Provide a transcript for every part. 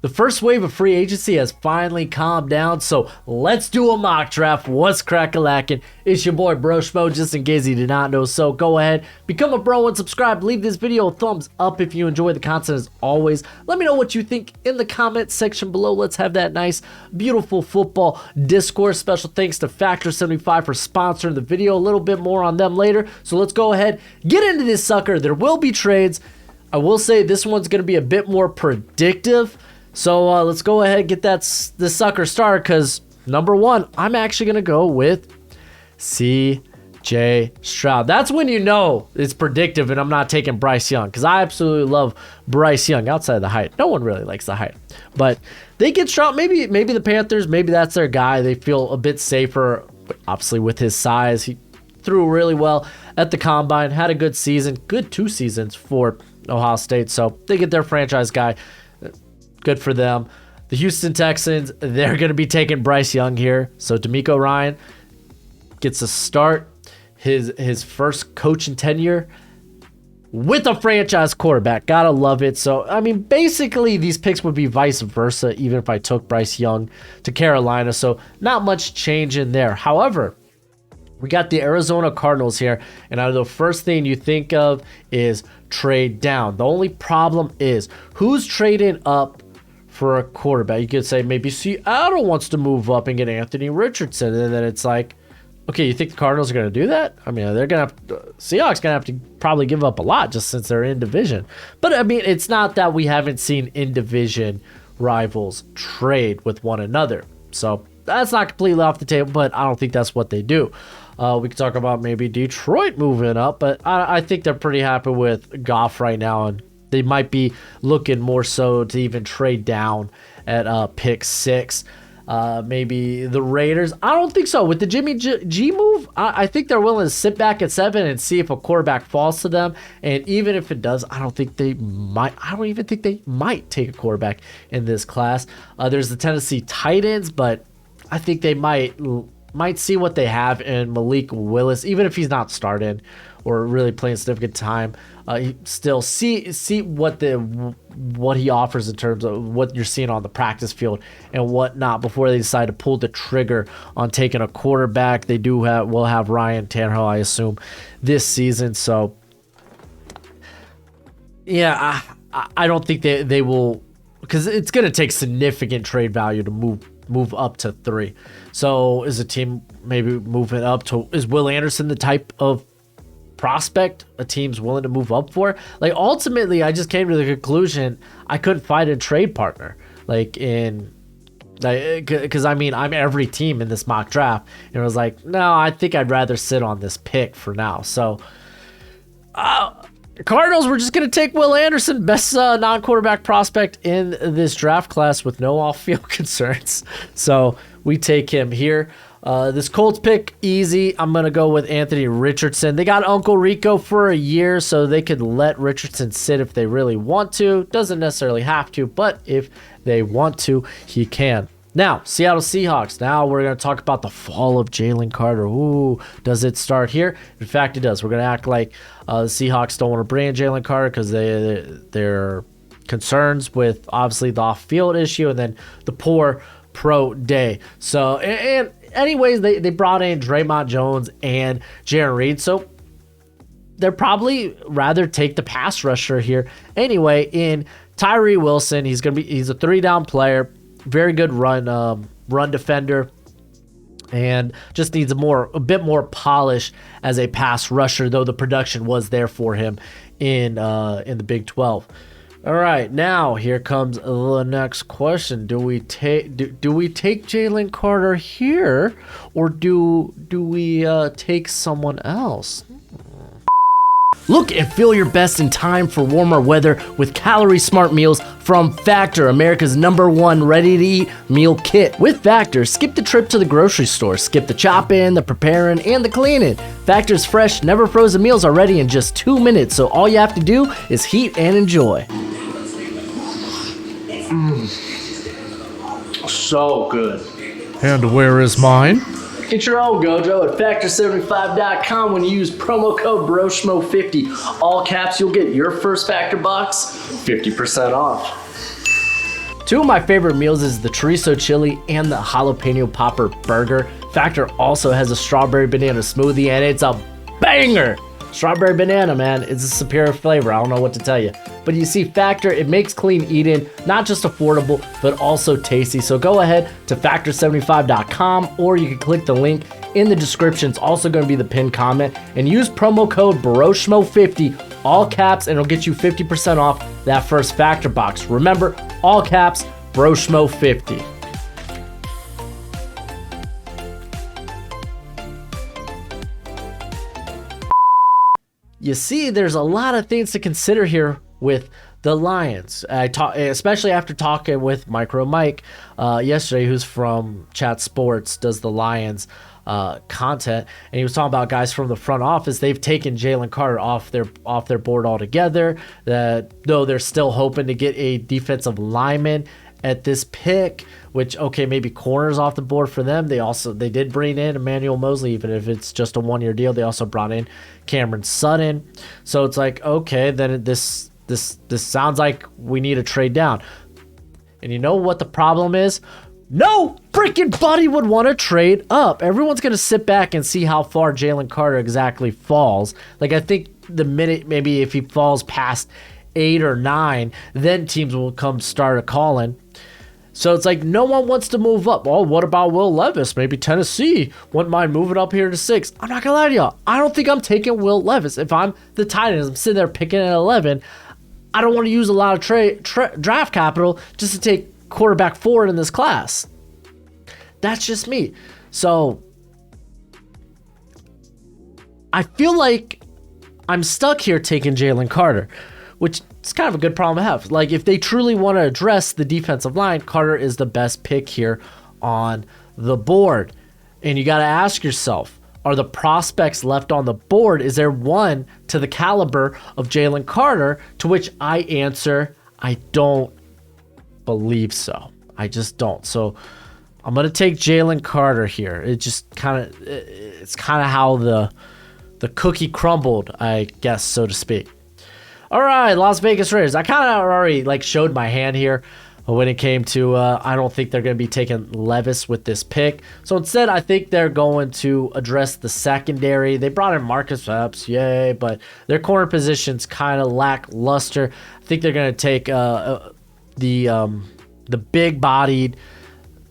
The first wave of free agency has finally calmed down, so let's do a mock draft. What's crack-a-lackin'? It's your boy Broshmo, just in case you did not know. So go ahead, become a bro and subscribe. Leave this video a thumbs up if you enjoy the content as always. Let me know what you think in the comment section below. Let's have that nice, beautiful football discourse. Special thanks to Factor75 for sponsoring the video. A little bit more on them later. So let's go ahead, get into this sucker. There will be trades. I will say this one's going to be a bit more predictive. So let's go ahead and get this sucker started, because number one, I'm actually going to go with C.J. Stroud. That's when you know it's predictive and I'm not taking Bryce Young, because I absolutely love Bryce Young outside of the height. No one really likes the height. But they get Stroud. Maybe the Panthers, maybe that's their guy. They feel a bit safer, obviously, with his size. He threw really well at the Combine, had a good season, good 2 seasons for Ohio State. So they get their franchise guy. Good for them. The Houston Texans, they're going to be taking Bryce Young here. So DeMeco Ryan gets a start, his first coaching tenure with a franchise quarterback. Gotta love it. So, I mean, basically these picks would be vice versa, even if I took Bryce Young to Carolina. So not much change in there. However, we got the Arizona Cardinals here, and the first thing you think of is trade down. The only problem is who's trading up for a quarterback. You could say maybe Seattle wants to move up and get Anthony Richardson, and then it's like, okay, you think the Cardinals are going to do that? I mean, they're going to Seahawks going to have to probably give up a lot just since they're in division. But I mean, it's not that we haven't seen in division rivals trade with one another. So that's not completely off the table, but I don't think that's what they do. We could talk about maybe Detroit moving up, but I think they're pretty happy with Goff right now, and they might be looking more so to even trade down at pick 6. Maybe the Raiders. I don't think so. With the Jimmy G move, I think they're willing to sit back at 7 and see if a quarterback falls to them. And even if it does, I don't even think they might take a quarterback in this class. There's the Tennessee Titans, but I think they might see what they have in Malik Willis, even if he's not starting or really playing significant time. Still see what he offers in terms of what you're seeing on the practice field and whatnot before they decide to pull the trigger on taking a quarterback. They will have Ryan Tannehill, I assume, this season. So yeah, I don't think they will, because it's going to take significant trade value to move up to 3. So is a team maybe moving up to, is Will Anderson the type of prospect a team's willing to move up for? Like, ultimately, I just came to the conclusion I couldn't find a trade partner. Because I mean, I'm every team in this mock draft, and I was like, no, I think I'd rather sit on this pick for now. So Cardinals, we're just going to take Will Anderson, best non-quarterback prospect in this draft class with no off-field concerns. So we take him here. This Colts pick, easy. I'm going to go with Anthony Richardson. They got Uncle Rico for a year, so they could let Richardson sit if they really want to. Doesn't necessarily have to, but if they want to, he can. Now, Seattle Seahawks. Now we're going to talk about the fall of Jalen Carter. Ooh, does it start here? In fact, it does. We're going to act like the Seahawks don't want to bring in Jalen Carter because they're concerns with, obviously, the off-field issue and then the poor pro day. So, and anyways, they brought in Draymond Jones and Jaron Reed. So they're probably rather take the pass rusher here. Anyway, in Tyree Wilson, he's a 3-down player. Very good run defender, and just needs a bit more polish as a pass rusher, though the production was there for him in the Big 12. All right, now here comes the next question: do we take Jalen Carter here, or do we take someone else? Look and feel your best in time for warmer weather with Calorie Smart meals from Factor, America's #1 ready-to-eat meal kit. With Factor, skip the trip to the grocery store, skip the chopping, the preparing, and the cleaning. Factor's fresh, never frozen meals are ready in just 2 minutes, so all you have to do is heat and enjoy. So good. And where is mine? Get your own Gojo at Factor75.com. When you use promo code BROSHMO50, all caps, you'll get your first Factor box 50% off. Two of my favorite meals is the chorizo chili and the jalapeno popper burger. Factor also has a strawberry banana smoothie, and it's a banger. Strawberry banana, man, it's a superior flavor. I don't know what to tell you. But you see, Factor, it makes clean eating not just affordable, but also tasty. So go ahead to factor75.com, or you can click the link in the description. It's also going to be the pinned comment, and use promo code Broshmo50, all caps, and it'll get you 50% off that first Factor box. Remember, all caps, Broshmo50. You see, there's a lot of things to consider here with the Lions. Especially after talking with Micro Mike yesterday, who's from Chat Sports, does the Lions content, and he was talking about guys from the front office. They've taken Jalen Carter off their board altogether. Though they're still hoping to get a defensive lineman at this pick, which, okay, maybe corners off the board for them. They did bring in Emmanuel Mosley, even if it's just a 1-year deal. They also brought in Cameron Sutton. So it's like, okay, then this sounds like we need a trade down. And you know what the problem is? No freaking buddy would want to trade up. Everyone's going to sit back and see how far Jalen Carter exactly falls. Like, I think the minute, maybe if he falls past 8 or 9, then teams will come start a calling. So it's like no one wants to move up. Oh, what about Will Levis? Maybe Tennessee wouldn't mind moving up here to 6. I'm not gonna lie to y'all. I don't think I'm taking Will Levis. If I'm the Titans, I'm sitting there picking at 11. I don't want to use a lot of draft capital just to take quarterback forward in this class. That's just me. So I feel like I'm stuck here taking Jalen Carter, which is kind of a good problem to have. Like, if they truly want to address the defensive line, Carter is the best pick here on the board. And you got to ask yourself, are the prospects left on the board, is there one to the caliber of Jalen Carter? To which I answer, I don't believe so. I just don't. So I'm going to take Jalen Carter here. It's kind of how the cookie crumbled, I guess, so to speak. All right, Las Vegas Raiders. I kind of already showed my hand here when it came to I don't think they're going to be taking Levis with this pick. So instead, I think they're going to address the secondary. They brought in Marcus Epps, yay, but their corner position's kind of lackluster. I think they're going to take the big-bodied,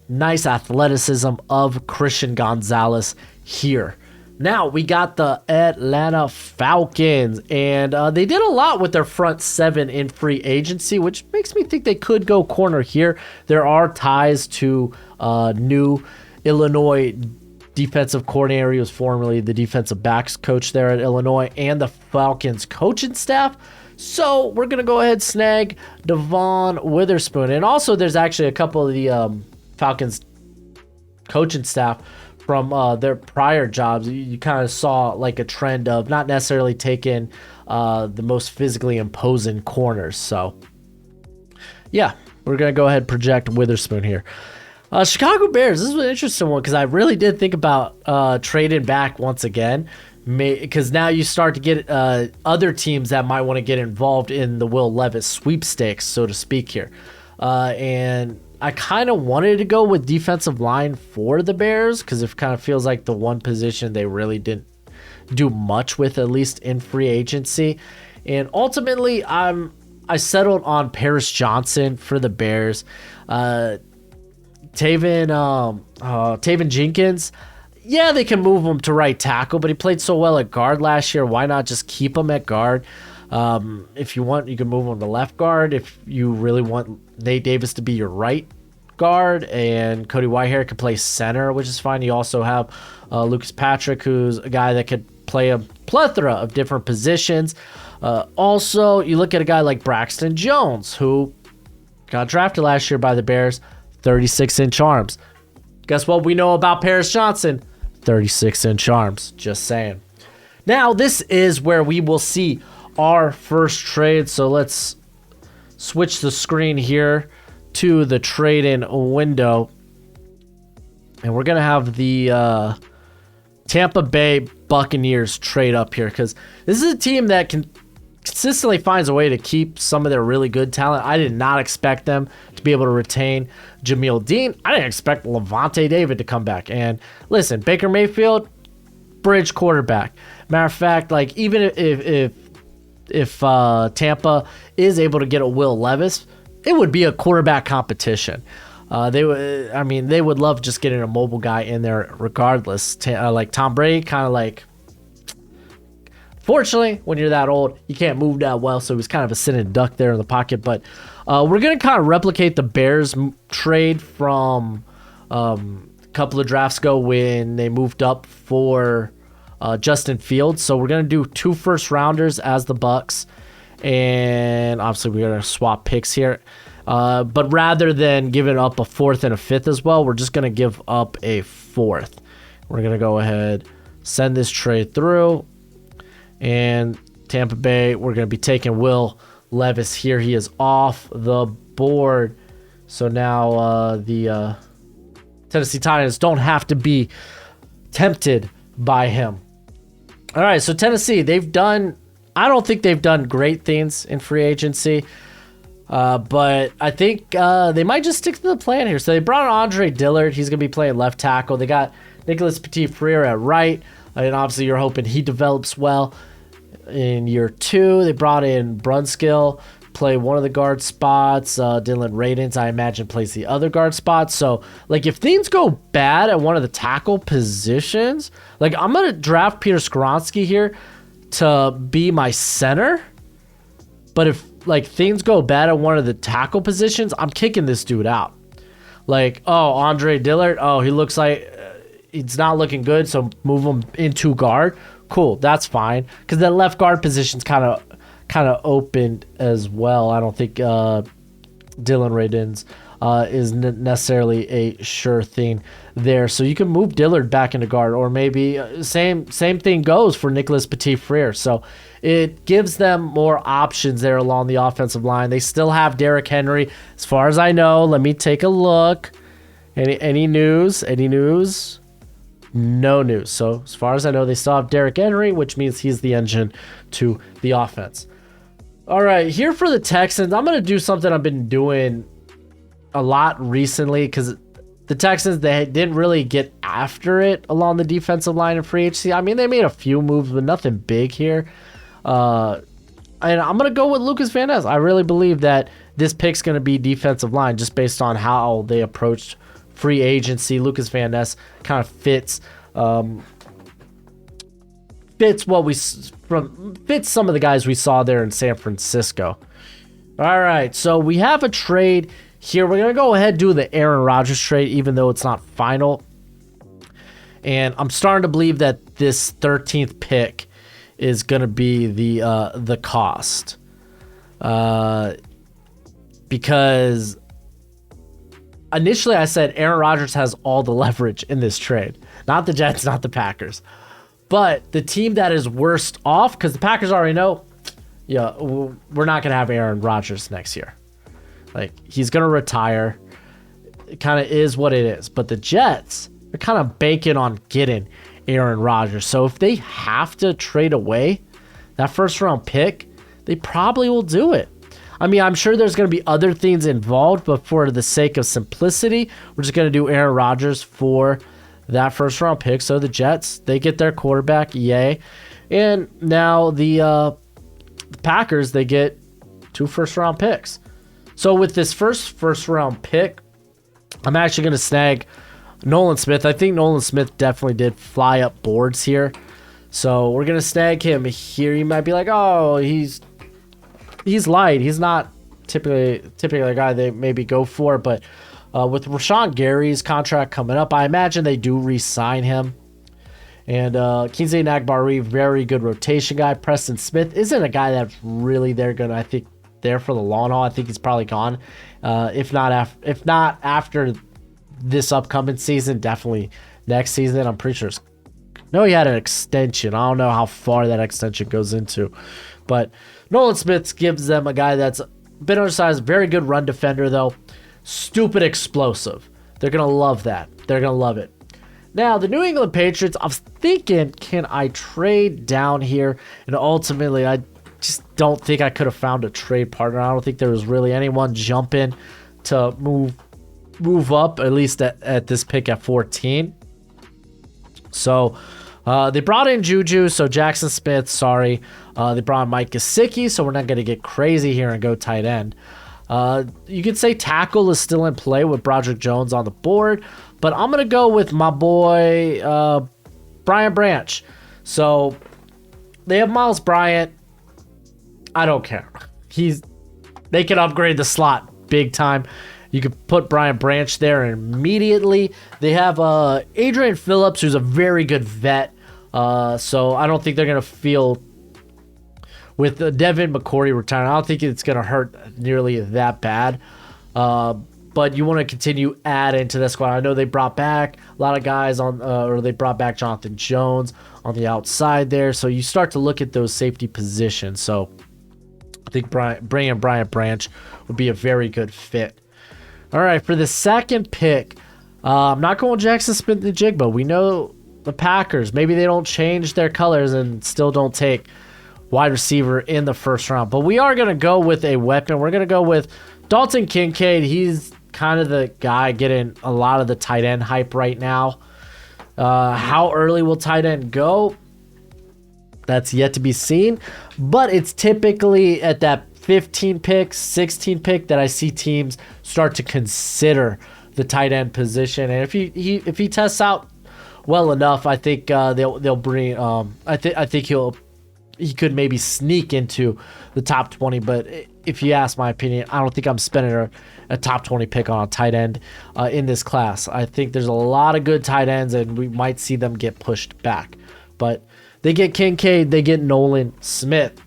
nice athleticism of Christian Gonzalez here. Now, we got the Atlanta Falcons, and they did a lot with their front 7 in free agency, which makes me think they could go corner here. There are ties to new Illinois defensive coordinator. He was formerly the defensive backs coach there at Illinois, and the Falcons coaching staff. So we're going to go ahead and snag Devon Witherspoon. And also, there's actually a couple of the Falcons coaching staff from their prior jobs. You kind of saw a trend of not necessarily taking the most physically imposing corners. So, yeah, we're going to go ahead and project Witherspoon here. Chicago Bears, this is an interesting one because I really did think about trading back once again, because now you start to get other teams that might want to get involved in the Will Levis sweepstakes, so to speak here. And I kind of wanted to go with defensive line for the Bears because it kind of feels like the one position they really didn't do much with, at least in free agency. And ultimately, I settled on Paris Johnson for the Bears. Taven Jenkins, yeah, they can move him to right tackle, but he played so well at guard last year. Why not just keep him at guard? If you want, you can move him to left guard. If you really want Nate Davis to be your right guard, and Cody Whitehair could play center, which is fine. You also have Lucas Patrick, who's a guy that could play a plethora of different positions. Also, you look at a guy like Braxton Jones, who got drafted last year by the Bears, 36-inch arms. Guess what we know about Paris Johnson? 36-inch arms. Just saying. Now, this is where we will see our first trade. So let's switch the screen here to the trade-in window. And we're going to have the Tampa Bay Buccaneers trade up here because this is a team that can consistently finds a way to keep some of their really good talent. I did not expect them to be able to retain Jameel Dean. I didn't expect Levante David to come back. And listen, Baker Mayfield, bridge quarterback. Matter of fact, like even if Tampa is able to get a Will Levis, it would be a quarterback competition. They would love just getting a mobile guy in there regardless. Like Tom Brady, kind of like, fortunately, when you're that old, you can't move that well, so he's kind of a sitting duck there in the pocket. But we're going to kind of replicate the Bears trade from a couple of drafts ago when they moved up for Justin Fields. So we're going to do 2 first-rounders as the Bucks, and obviously we're going to swap picks here. But rather than giving up a 4th and a 5th as well, we're just going to give up a 4th. We're going to go ahead, send this trade through. And Tampa Bay, we're going to be taking Will Levis here. He is off the board. So now the Tennessee Titans don't have to be tempted by him. All right, so Tennessee, I don't think they've done great things in free agency. But I think they might just stick to the plan here. So they brought in Andre Dillard. He's going to be playing left tackle. They got Nicholas Petit-Frere at right. And obviously you're hoping he develops well in year 2. They brought in Brunskill, play one of the guard spots. Dylan Radins, I imagine, plays the other guard spot. So, like, if things go bad at one of the tackle positions, like, I'm going to draft Peter Skoronski here to be my center. But if, like, things go bad at one of the tackle positions, I'm kicking this dude out. Like, oh, Andre Dillard, oh, he looks like he's not looking good, so move him into guard. Cool, that's fine. Because that left guard position's kind of opened as well. I don't think Dylan Radins is necessarily a sure thing there. So you can move Dillard back into guard, or maybe same thing goes for Nicholas Petit-Frere. So it gives them more options there along the offensive line. They still have Derrick Henry, as far as I know. Let me take a look. Any news? Any news? No news. So as far as I know, they still have Derrick Henry, which means he's the engine to the offense. All right, here for the Texans, I'm going to do something I've been doing a lot recently, because the Texans, they didn't really get after it along the defensive line in free agency. I mean, they made a few moves, but nothing big here. And I'm going to go with Lucas Van Ness. I really believe that this pick's going to be defensive line just based on how they approached free agency. Lucas Van Ness kind of fits some of the guys we saw there in San Francisco. All right, so we have a trade here. We're going to go ahead and do the Aaron Rodgers trade, even though it's not final. And I'm starting to believe that this 13th pick is going to be the cost. Because initially I said Aaron Rodgers has all the leverage in this trade. Not the Jets, not the Packers. But the team that is worst off, because the Packers already know, yeah, we're not going to have Aaron Rodgers next year. Like, he's going to retire. It kind of is what it is. But the Jets, they're kind of banking on getting Aaron Rodgers. So if they have to trade away that first round pick, they probably will do it. I mean, I'm sure there's going to be other things involved, but for the sake of simplicity, we're just going to do Aaron Rodgers for that first round pick. So the Jets, they get their quarterback, yay. And now the Packers, they get 2 first round picks. So with this first round pick, I'm actually going to snag Nolan Smith. I think Nolan Smith definitely did fly up boards here. So we're going to snag him here. You might be like, oh, he's light. He's not typically a guy they maybe go for, but with Rashawn Gary's contract coming up, I imagine they do re-sign him. And Kingsley Nagbari, very good rotation guy. Preston Smith isn't a guy that's really there for the long haul. I think he's probably gone. If not after this upcoming season, definitely next season. I'm pretty sure. No, he had an extension. I don't know how far that extension goes into, but Nolan Smith gives them a guy that's a bit undersized, very good run defender though. Stupid explosive. They're going to love that. They're going to love it. Now, the New England Patriots, I was thinking, can I trade down here? And ultimately, I just don't think I could have found a trade partner. I don't think there was really anyone jumping to move up, at least at this pick at 14. So they brought in Juju, so Jackson Smith, sorry. They brought in Mike Gesicki, so we're not going to get crazy here and go tight end. You could say tackle is still in play with Broderick Jones on the board, but I'm going to go with my boy Brian Branch. So they have Miles Bryant. I don't care. They can upgrade the slot big time. You could put Brian Branch there immediately. They have Adrian Phillips, who's a very good vet. So I don't think they're going to feel with Devin McCourty retiring. I don't think it's going to hurt nearly that bad. But you want to continue adding to that squad. I know they brought back a lot of guys or they brought back Jonathan Jones on the outside there. So you start to look at those safety positions. So I think bringing Brian Branch would be a very good fit. All right, for the second pick, I'm not going Jackson Smith and Jigba. We know the Packers. Maybe they don't change their colors and still don't take wide receiver in the first round. But we are going to go with a weapon. We're going to go with Dalton Kincaid. He's kind of the guy getting a lot of the tight end hype right now. How early will tight end go? That's yet to be seen. But it's typically at that 15 pick, 16 pick that I see teams start to consider the tight end position. And if he tests out well enough, I think they'll bring. I think he could maybe sneak into the top 20. But if you ask my opinion, I don't think I'm spending a top 20 pick on a tight end in this class. I think there's a lot of good tight ends, and we might see them get pushed back. But they get Kincaid, they get Nolan Smith.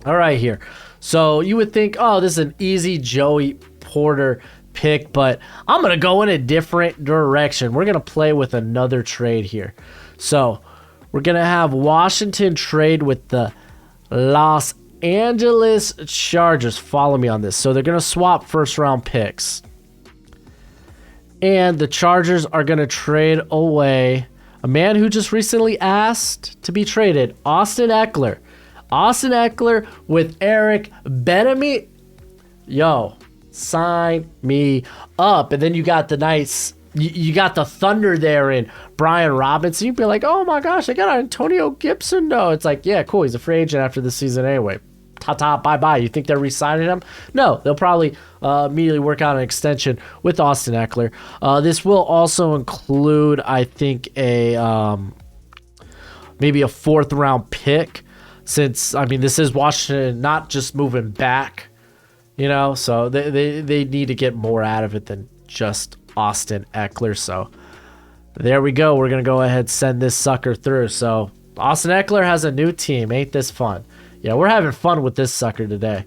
All right, here. So you would think, oh, this is an easy Joey Porter pick, but I'm going to go in a different direction. We're going to play with another trade here. So we're going to have Washington trade with the Los Angeles Chargers. Follow me on this. So they're going to swap first-round picks. And the Chargers are going to trade away a man who just recently asked to be traded, Austin Eckler. Austin Eckler with Eric Bieniemy. Yo, sign me up. And then you got the nice, you got the Thunder there in Brian Robinson. You'd be like, oh my gosh, I got Antonio Gibson. No, it's like, yeah, cool. He's a free agent after the season anyway. Ta-ta, bye-bye. You think they're re-signing him? No, they'll probably immediately work out an extension with Austin Eckler. This will also include, I think, maybe a fourth-round pick. Since, I mean, this is Washington not just moving back, so they need to get more out of it than just Austin Eckler. So there we go. We're going to go ahead and send this sucker through. So Austin Eckler has a new team. Ain't this fun? Yeah, we're having fun with this sucker today.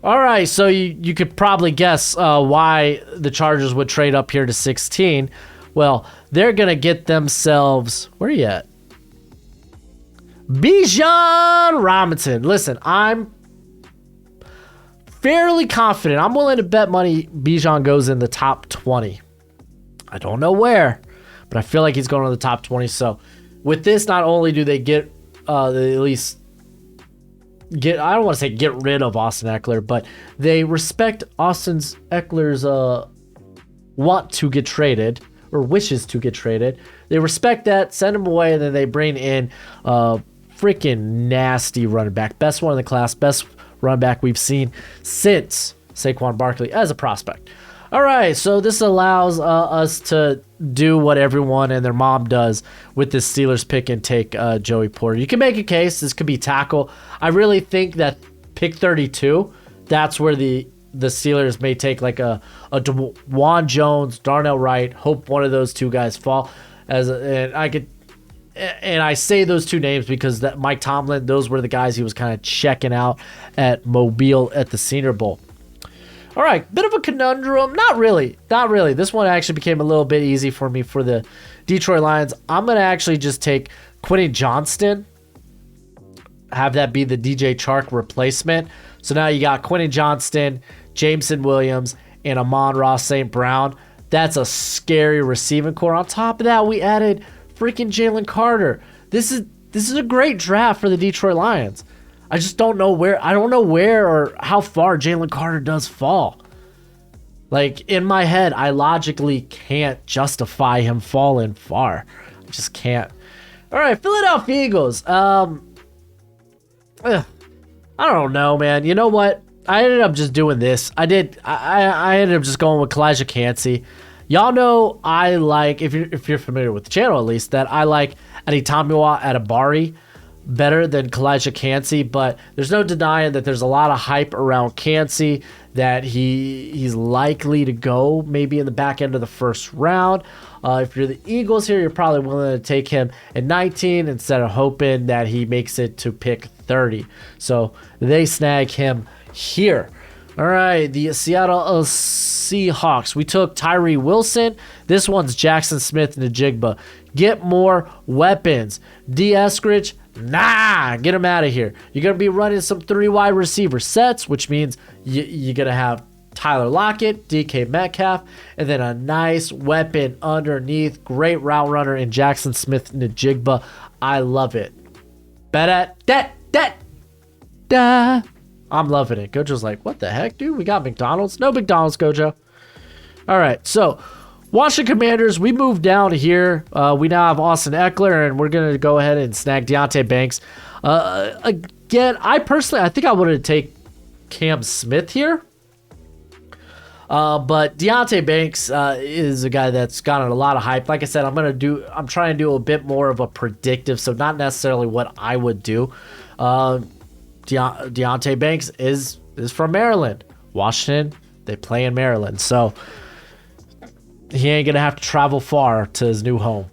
All right, so you could probably guess why the Chargers would trade up here to 16. Well, they're going to get themselves, where are you at? Bijan Robinson. Listen, I'm fairly confident. I'm willing to bet money Bijan goes in the top 20. I don't know where, but I feel like he's going to the top 20. So with this, not only do they get at least get, I don't want to say get rid of Austin Eckler, but they respect Austin Eckler's want to get traded or wishes to get traded. They respect that, send him away, and then they bring in freaking nasty running back. Best one in the class, best running back we've seen since Saquon Barkley as a prospect. All right, so this allows us to do what everyone and their mom does with this Steelers pick and take Joey Porter. You can make a case. This could be tackle. I really think that pick 32, that's where the Steelers may take like a DeJuan Jones, Darnell Wright, hope one of those two guys fall. And I say those two names because that Mike Tomlin, those were the guys he was kind of checking out at Mobile at the Senior Bowl. All right, bit of a conundrum. Not really. This one actually became a little bit easy for me for the Detroit Lions. I'm going to actually just take Quentin Johnston, have that be the DJ Chark replacement. So now you got Quentin Johnston, Jameson Williams, and Amon-Ra St. Brown. That's a scary receiving core. On top of that, we added freaking Jalen Carter. This is a great draft for the Detroit Lions. I just don't know where. I don't know where or how far Jalen Carter does fall. Like, in my head, I logically can't justify him falling far. I just can't. All right, Philadelphia Eagles. I don't know, man. You know what? I ended up just doing this. I ended up just going with Kalijah Cansey. Y'all know I like, if you're familiar with the channel at least, that I like Adetomiwa Adebari better than Kalijah Cansey, but there's no denying that there's a lot of hype around Cansey, that he's likely to go maybe in the back end of the first round. If you're the Eagles here, you're probably willing to take him at 19 instead of hoping that he makes it to pick 30. So they snag him here. All right, the Seattle Seahawks. We took Tyree Wilson. This one's Jackson Smith-Njigba. Get more weapons. D. Eskridge, nah, get him out of here. You're going to be running some 3 wide receiver sets, which means you're going to have Tyler Lockett, DK Metcalf, and then a nice weapon underneath. Great route runner in Jackson Smith-Njigba. I love it. I'm loving it. Gojo's like, what the heck, dude? We got McDonald's? No McDonald's, Gojo. All right, so Washington Commanders, we moved down here. We now have Austin Eckler, and we're going to go ahead and snag Deontay Banks. Again, I think I would have taken Cam Smith here. But Deontay Banks is a guy that's gotten a lot of hype. Like I said, I'm trying to do a bit more of a predictive, so not necessarily what I would do. Deontay Banks is from Maryland. Washington, they play in Maryland, so he ain't gonna have to travel far to his new home.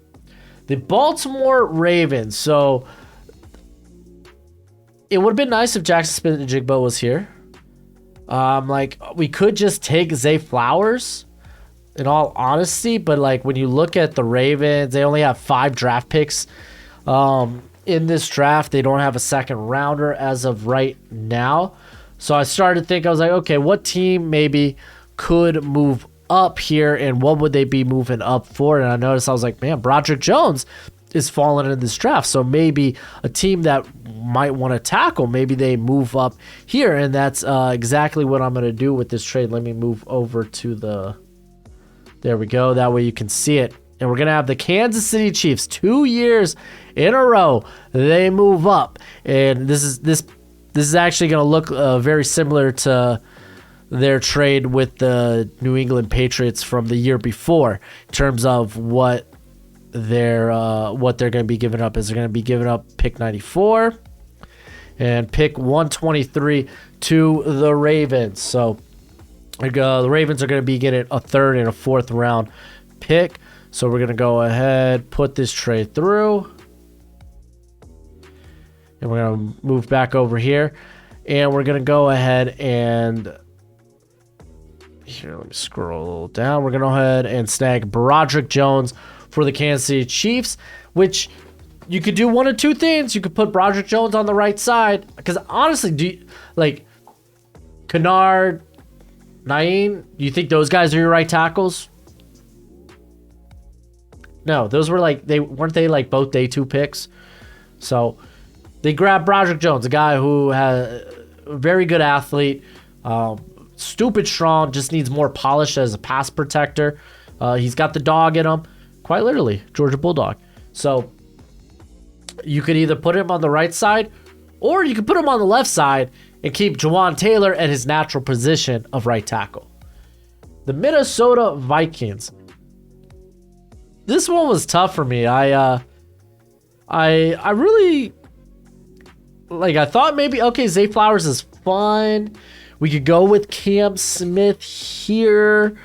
The Baltimore Ravens. So it would have been nice if Jackson Smith-Njigba was here. Like, we could just take Zay Flowers, in all honesty, but like when you look at the Ravens, they only have 5 draft picks. In this draft, they don't have a second rounder as of right now. So I started to think, I was like, okay, what team maybe could move up here, and what would they be moving up for? And I noticed, I was like, man, Broderick Jones is falling in this draft. So maybe a team that might want to tackle, maybe they move up here. And that's exactly what I'm going to do with this trade. Let me move over to there we go. That way you can see it. And we're going to have the Kansas City Chiefs 2 years in a row. They move up. And this is actually going to look very similar to their trade with the New England Patriots from the year before, in terms of what they're going to be giving up. Is they're going to be giving up pick 94 and pick 123 to the Ravens. So the Ravens are going to be getting a 3rd and a 4th round pick. So we're going to go ahead, put this trade through. And we're going to move back over here. And we're going to go ahead and... Here, let me scroll down. We're going to go ahead and snag Broderick Jones for the Kansas City Chiefs, which you could do one of two things. You could put Broderick Jones on the right side. Because honestly, Kennard, Naeem, do you think those guys are your right tackles? No, those were weren't they both day 2 picks? So they grabbed Broderick Jones, a guy who has a very good athlete, stupid strong, just needs more polish as a pass protector. He's got the dog in him, quite literally, Georgia Bulldog. So you could either put him on the right side, or you could put him on the left side and keep Jawan Taylor at his natural position of right tackle. The Minnesota Vikings. This one was tough for me. I really I thought maybe, okay, Zay Flowers is fun. We could go with Cam Smith here,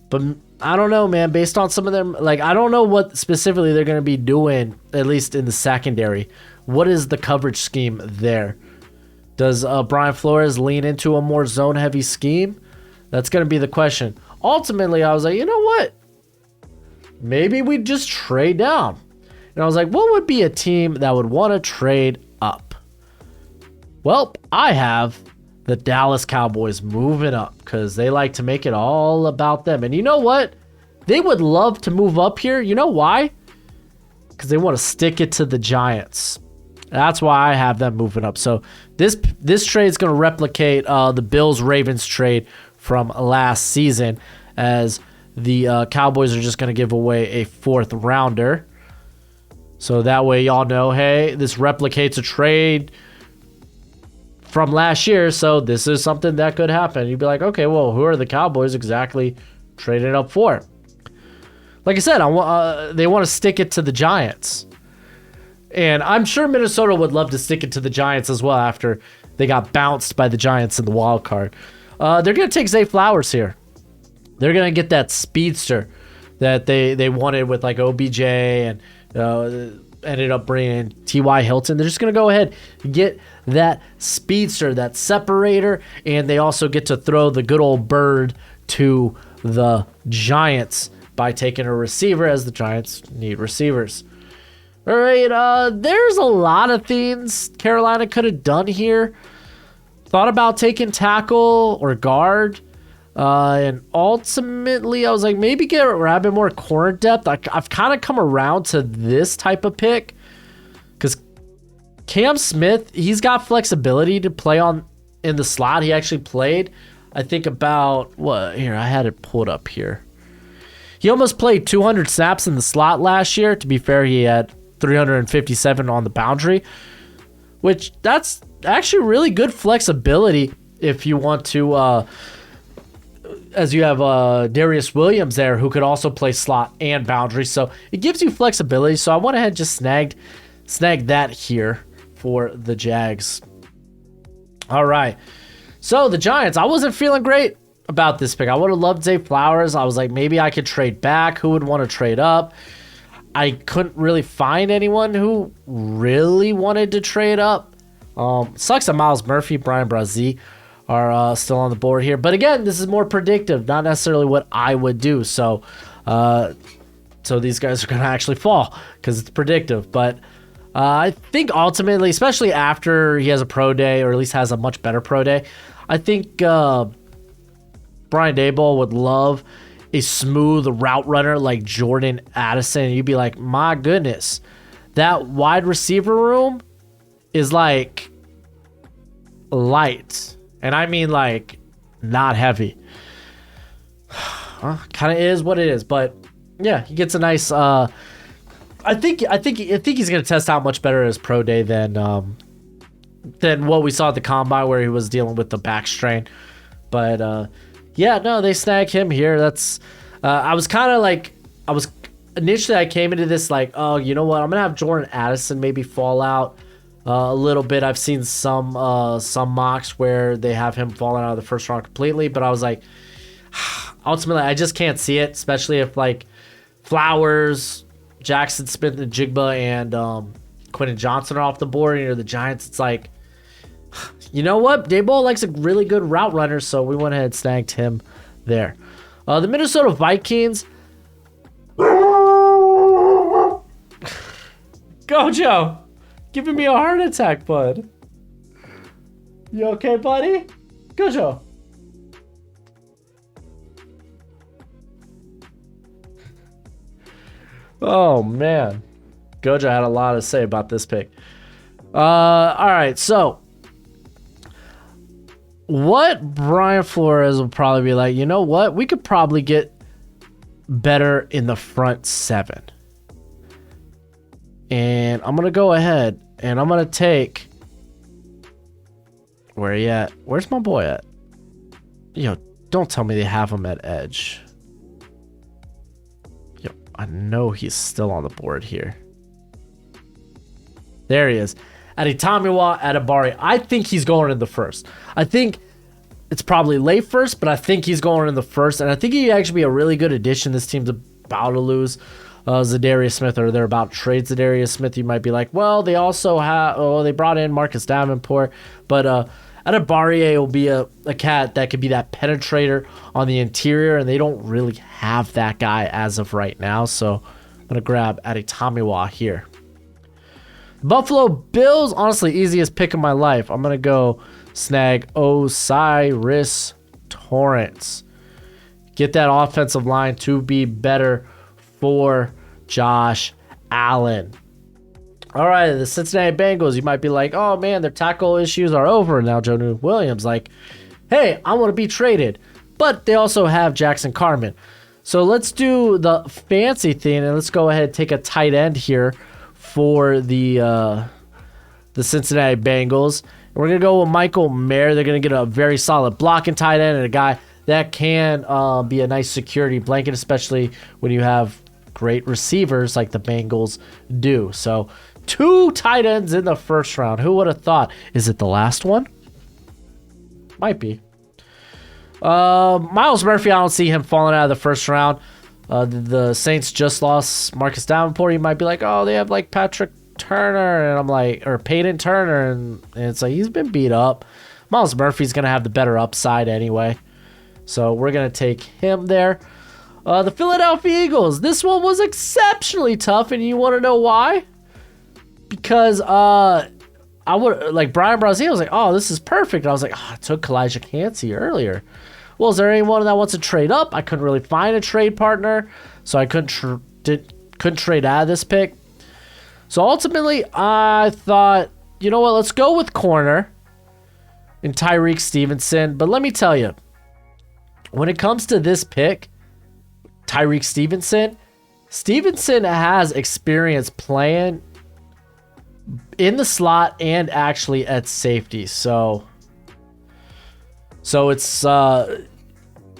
but I don't know, man. Based on some of them, I don't know what specifically they're going to be doing, at least in the secondary. What is the coverage scheme there? Does Brian Flores lean into a more zone-heavy scheme? That's going to be the question. Ultimately, I was like, you know what? Maybe we just trade down. And I was like, what would be a team that would want to trade up? Well, I have the Dallas Cowboys moving up because they like to make it all about them. And you know what? They would love to move up here. You know why? Because they want to stick it to the Giants. That's why I have them moving up. So this trade is going to replicate the Bills-Ravens trade from last season, as the Cowboys are just going to give away a 4th rounder. So that way y'all know, hey, this replicates a trade from last year, so this is something that could happen. You'd be like, okay, well, who are the Cowboys exactly trading up for? Like I said, they want to stick it to the Giants. And I'm sure Minnesota would love to stick it to the Giants as well after they got bounced by the Giants in the wild card. They're going to take Zay Flowers here. They're going to get that speedster that they wanted with like OBJ and ended up bringing T.Y. Hilton. They're just going to go ahead and get that speedster, that separator, and they also get to throw the good old bird to the Giants by taking a receiver, as the Giants need receivers. All right, there's a lot of things Carolina could have done here. Thought about taking tackle or guard. And ultimately, I was like, maybe grab a more corner depth. I've kind of come around to this type of pick because Cam Smith, he's got flexibility to play in the slot. He actually played, I think about, here, I had it pulled up here. He almost played 200 snaps in the slot last year. To be fair, he had 357 on the boundary, which that's actually really good flexibility if you want to, as you have Darius Williams there, who could also play slot and boundary. So it gives you flexibility. So I went ahead and just snagged that here for the Jags. All right. So the Giants, I wasn't feeling great about this pick. I would have loved Zay Flowers. I was like, maybe I could trade back. Who would want to trade up? I couldn't really find anyone who really wanted to trade up. Sucks that Miles Murphy, Brian Brazee are still on the board here. But again, this is more predictive, not necessarily what I would do. So these guys are going to actually fall because it's predictive. But I think ultimately, especially after he has a pro day, or at least has a much better pro day, I think Brian Daboll would love a smooth route runner like Jordan Addison. You'd be like, my goodness, that wide receiver room is like light. And I mean like not heavy. Kind of is what it is. But yeah, he gets a nice I think he's going to test out much better as pro day than what we saw at the combine, where he was dealing with the back strain. But yeah, no, they snag him here. That's I was initially I came into this like, oh, you know what? I'm going to have Jordan Addison maybe fall out a little bit. I've seen some mocks where they have him falling out of the first round completely, but I was like, ultimately, I just can't see it, especially if like Flowers, Jackson Smith and Jigba and Quentin Johnson are off the board, and you're the Giants. It's like, you know what? Daboll likes a really good route runner, so we went ahead and snagged him there. The Minnesota Vikings. Gojo, giving me a heart attack, bud. You okay, buddy? Gojo. Oh, man. Gojo had a lot to say about this pick. All right, so what Brian Flores will probably be like, you know what? We could probably get better in the front seven. And I'm going to go ahead and I'm going to take... Where are you at? Where's my boy at? Yo, don't tell me they have him at edge. Yo, I know he's still on the board here. There he is. Adetomiwa Adebawore. I think he's going in the first. I think it's probably late first, but I think he's going in the first. And I think he'd actually be a really good addition. This team's about to lose Zadarius Smith, or they're about to trade Zadarius Smith. You might be like, well, they also have, they brought in Marcus Davenport. But Adebawore will be a cat that could be that penetrator on the interior, and they don't really have that guy as of right now. So I'm going to grab Adetomiwa here. Buffalo Bills, honestly, easiest pick of my life. I'm going to go snag O'Cyrus Torrence. Get that offensive line to be better for Josh Allen. All right, the Cincinnati Bengals, you might be like, oh man, their tackle issues are over now. Jonah Williams, like, hey, I want to be traded. But they also have Jackson Carman. So let's do the fancy thing, and let's go ahead and take a tight end here for the Cincinnati Bengals. And we're going to go with Michael Mayer. They're going to get a very solid blocking tight end and a guy that can be a nice security blanket, especially when you have great receivers like the Bengals do. So 2 tight ends in the first round. Who would have thought? Is it the last one? Might be. Miles Murphy, I don't see him falling out of the first round. The Saints just lost Marcus Davenport. You might be like, oh, they have like Patrick Turner, and I'm like, or Peyton Turner, and it's like he's been beat up. Miles Murphy's gonna have the better upside anyway, so we're gonna take him there. The Philadelphia Eagles. This one was exceptionally tough, and you want to know why? Because I would like Brian Brazil. I was like, oh, this is perfect. I was like, oh, I took Kalijah Cansey earlier. Well, is there anyone that wants to trade up? I couldn't really find a trade partner, so I couldn't trade out of this pick. So ultimately, I thought, you know what? Let's go with corner and Tyreek Stevenson. But let me tell you, when it comes to this pick, Tyreek Stevenson has experience playing in the slot and actually at safety. So it's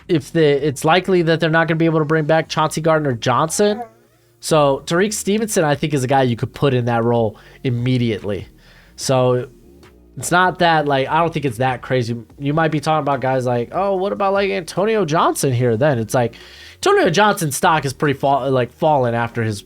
it's likely that they're not going to be able to bring back Chauncey Gardner-Johnson. So Tyreek Stevenson, I think, is a guy you could put in that role immediately. So it's not that, like, I don't think it's that crazy. You might be talking about guys like, oh, what about like Antonio Johnson here? Then it's like Antonio Johnson's stock is pretty fallen after his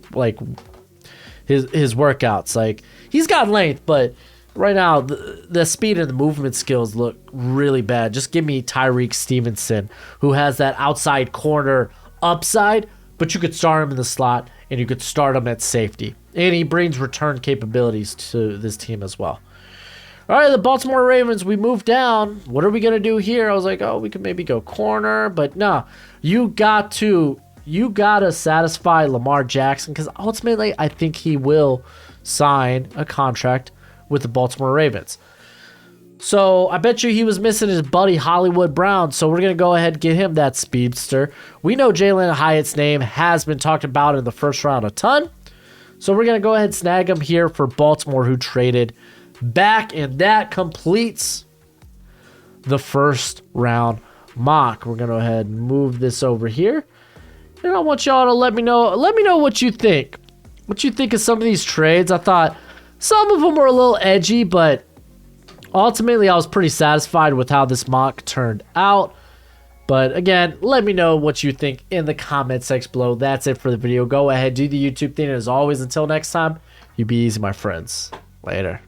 workouts. Like, he's got length, but right now the speed and the movement skills look really bad. Just give me Tyreek Stevenson, who has that outside corner upside, but you could start him in the slot and you could start him at safety. And he brings return capabilities to this team as well. All right, the Baltimore Ravens, we moved down. What are we going to do here? I was like, oh, we could maybe go corner, but no. You got to satisfy Lamar Jackson, because ultimately I think he will sign a contract with the Baltimore Ravens. So I bet you he was missing his buddy Hollywood Brown, so we're going to go ahead and get him that speedster. We know Jalen Hyatt's name has been talked about in the first round a ton, so we're going to go ahead and snag him here for Baltimore, who traded back, and that completes the first round mock. We're going to go ahead and move this over here, and I want y'all to let me know what you think. What you think of some of these trades. I thought some of them were a little edgy, but ultimately I was pretty satisfied with how this mock turned out. But again, let me know what you think in the comment section below. That's it for the video. Go ahead, do the YouTube thing. As always, until next time, you be easy, my friends. Later.